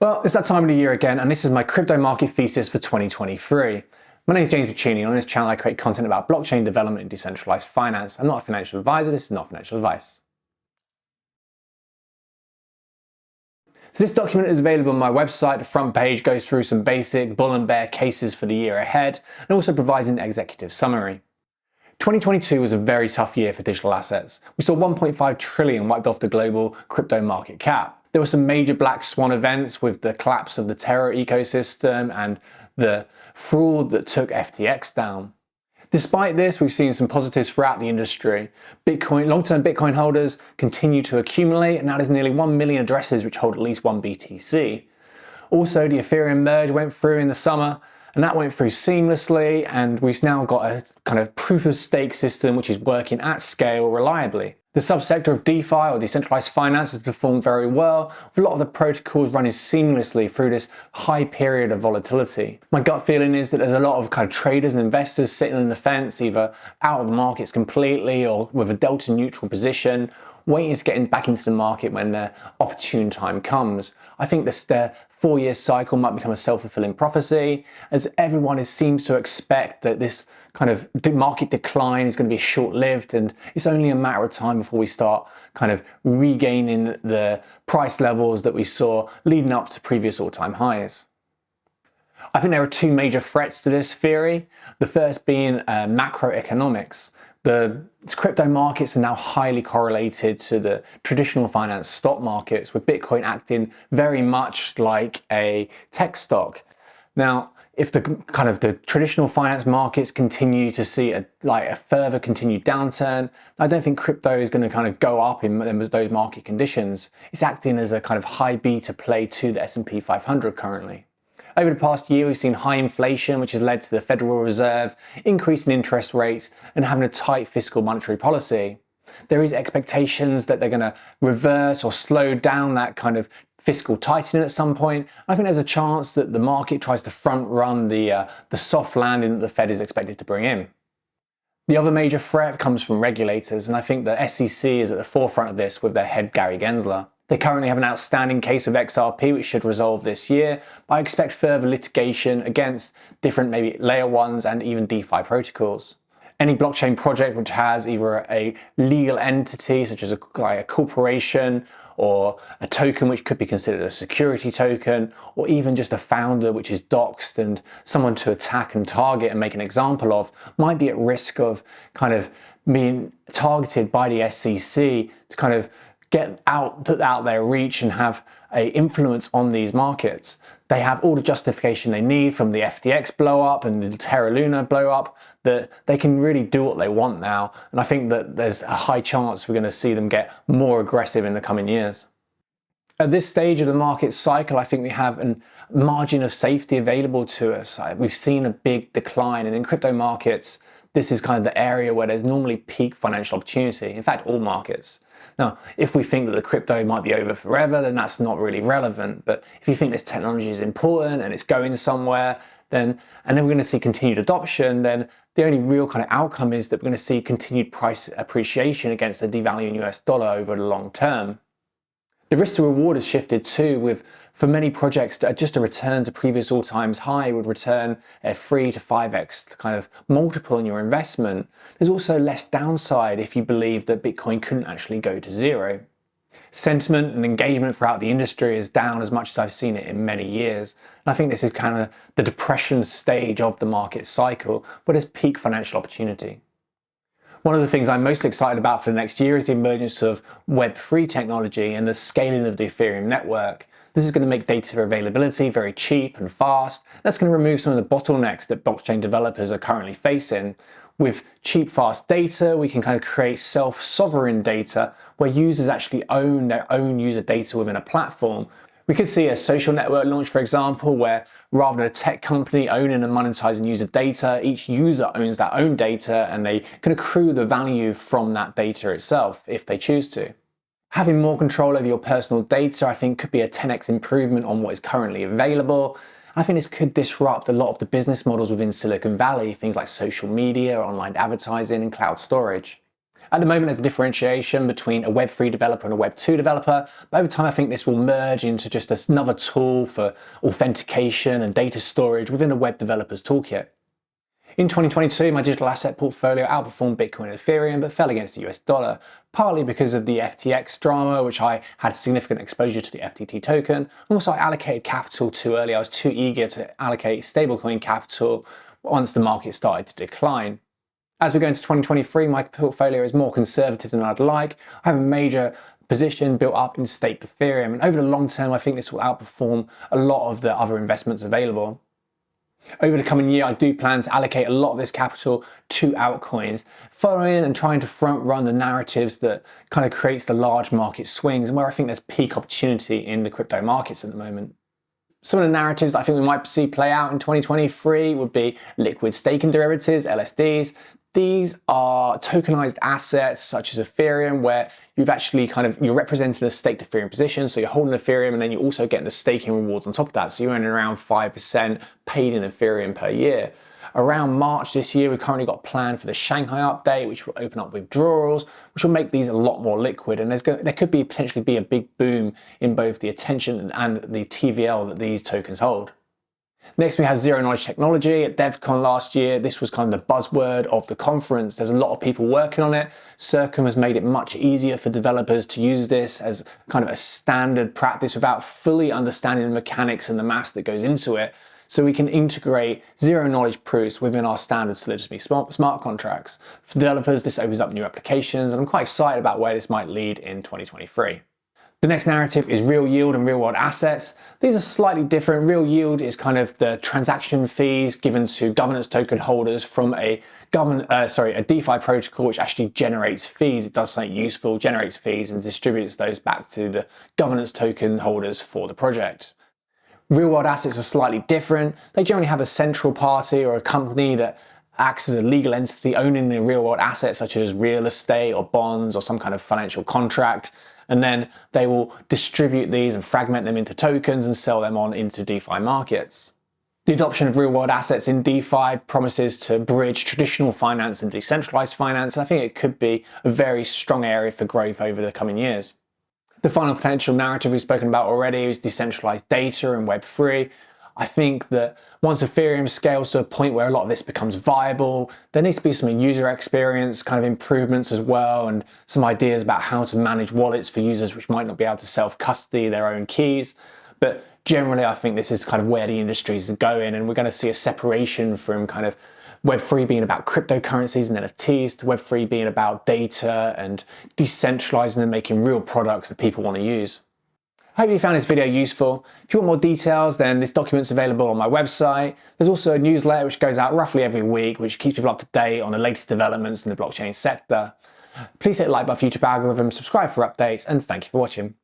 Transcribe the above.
Well, it's that time of the year again, and this is my crypto market thesis for 2023. My name is James Puccini, and on this channel I create content about blockchain development and decentralized finance. I'm not a financial advisor, this is not financial advice. So this document is available on my website. The front page goes through some basic bull and bear cases for the year ahead, and also provides an executive summary. 2022 was a very tough year for digital assets. We saw 1.5 trillion wiped off the global crypto market cap. There were some major black swan events with the collapse of the Terra ecosystem and the fraud that took FTX down. Despite this, we've seen some positives throughout the industry. Long-term Bitcoin holders continue to accumulate, and now there's nearly 1 million addresses which hold at least one BTC. Also, the Ethereum merge went through in the summer, and that went through seamlessly, and we've now got a kind of proof of stake system which is working at scale reliably. The subsector of DeFi, or decentralized finance, has performed very well, with a lot of the protocols running seamlessly through this high period of volatility. My gut feeling is that there's a lot of kind of traders and investors sitting on the fence, either out of the markets completely or with a delta neutral position, waiting to get back into the market when their opportune time comes. I think their 4-year cycle might become a self-fulfilling prophecy, as everyone seems to expect that this kind of market decline is going to be short-lived, and it's only a matter of time before we start kind of regaining the price levels that we saw leading up to previous all-time highs. I think there are two major threats to this theory. The first being macroeconomics. The crypto markets are now highly correlated to the traditional finance stock markets, with Bitcoin acting very much like a tech stock. Now, if the traditional finance markets continue to see a further continued downturn, I don't think crypto is going to kind of go up in those market conditions. It's acting as a kind of high beta play to the S&P 500 currently. Over the past year, we've seen high inflation, which has led to the Federal Reserve increasing interest rates and having a tight fiscal monetary policy. There is expectations that they're going to reverse or slow down that kind of fiscal tightening at some point. I think there's a chance that the market tries to front run the soft landing that the Fed is expected to bring in. The other major threat comes from regulators, and I think the SEC is at the forefront of this with their head Gary Gensler. They currently have an outstanding case with XRP which should resolve this year, but I expect further litigation against different maybe layer 1s and even DeFi protocols. Any blockchain project which has either a legal entity such as a corporation, or a token which could be considered a security token, or even just a founder which is doxed and someone to attack and target and make an example of, might be at risk of kind of being targeted by the SEC to kind of get out their reach and have an influence on these markets. They have all the justification they need from the FTX blow up and the Terra Luna blow up, that they can really do what they want now. And I think that there's a high chance we're going to see them get more aggressive in the coming years. At this stage of the market cycle, I think we have a margin of safety available to us. We've seen a big decline, and in crypto markets, this is kind of the area where there's normally peak financial opportunity. In fact, all markets. Now, if we think that the crypto might be over forever, then that's not really relevant. But if you think this technology is important and it's going somewhere, and then we're going to see continued adoption, then the only real kind of outcome is that we're going to see continued price appreciation against the devaluing US dollar over the long term. The risk to reward has shifted too, for many projects, just a return to previous all-time high would return a 3 to 5x kind of multiple in your investment. There's also less downside if you believe that Bitcoin couldn't actually go to zero. Sentiment and engagement throughout the industry is down as much as I've seen it in many years. And I think this is kind of the depression stage of the market cycle, where there's peak financial opportunity. One of the things I'm most excited about for the next year is the emergence of Web3 technology and the scaling of the Ethereum network. This is going to make data availability very cheap and fast. That's going to remove some of the bottlenecks that blockchain developers are currently facing. With cheap, fast data, we can kind of create self-sovereign data where users actually own their own user data within a platform. We could see a social network launch, for example, where rather than a tech company owning and monetizing user data, each user owns their own data and they can accrue the value from that data itself if they choose to. Having more control over your personal data, I think, could be a 10x improvement on what is currently available. I think this could disrupt a lot of the business models within Silicon Valley, things like social media, online advertising, and cloud storage. At the moment, there's a differentiation between a Web3 developer and a Web2 developer, but over time I think this will merge into just another tool for authentication and data storage within a web developer's toolkit. In 2022, my digital asset portfolio outperformed Bitcoin and Ethereum, but fell against the US dollar, partly because of the FTX drama, which I had significant exposure to the FTT token. And also, I allocated capital too early. I was too eager to allocate stablecoin capital once the market started to decline. As we go into 2023, my portfolio is more conservative than I'd like. I have a major position built up in staked Ethereum, and over the long term, I think this will outperform a lot of the other investments available. Over the coming year, I do plan to allocate a lot of this capital to altcoins, following and trying to front run the narratives that kind of creates the large market swings and where I think there's peak opportunity in the crypto markets at the moment. Some of the narratives that I think we might see play out in 2023 would be liquid staking derivatives, LSDs. These are tokenized assets such as Ethereum, where you're representing a staked Ethereum position. So you're holding Ethereum and then you're also getting the staking rewards on top of that. So you're earning around 5% paid in Ethereum per year. Around March this year, we've currently got a plan for the Shanghai update, which will open up withdrawals, which will make these a lot more liquid. And there could potentially be a big boom in both the attention and the TVL that these tokens hold. Next, we have zero knowledge technology. At DevCon last year, this was kind of the buzzword of the conference. There's a lot of people working on it. Circum has made it much easier for developers to use this as kind of a standard practice without fully understanding the mechanics and the maths that goes into it. So we can integrate zero knowledge proofs within our standard Solidity smart contracts. For developers, this opens up new applications, and I'm quite excited about where this might lead in 2023. The next narrative is real yield and real world assets. These are slightly different. Real yield is kind of the transaction fees given to governance token holders from a DeFi protocol which actually generates fees. It does something useful, generates fees, and distributes those back to the governance token holders for the project. Real world assets are slightly different. They generally have a central party or a company that acts as a legal entity owning the real world assets such as real estate or bonds or some kind of financial contract. And then they will distribute these and fragment them into tokens and sell them on into DeFi markets. The adoption of real-world assets in DeFi promises to bridge traditional finance and decentralized finance, and I think it could be a very strong area for growth over the coming years. The final potential narrative we've spoken about already is decentralized data and Web3. I think that once Ethereum scales to a point where a lot of this becomes viable, there needs to be some user experience kind of improvements as well, and some ideas about how to manage wallets for users which might not be able to self-custody their own keys. But generally, I think this is kind of where the industry is going, and we're going to see a separation from kind of Web3 being about cryptocurrencies and NFTs to Web3 being about data and decentralizing and making real products that people want to use. I hope you found this video useful. If you want more details, then this document's available on my website. There's also a newsletter which goes out roughly every week, which keeps people up to date on the latest developments in the blockchain sector. Please hit like button for YouTube algorithm, subscribe for updates, and thank you for watching.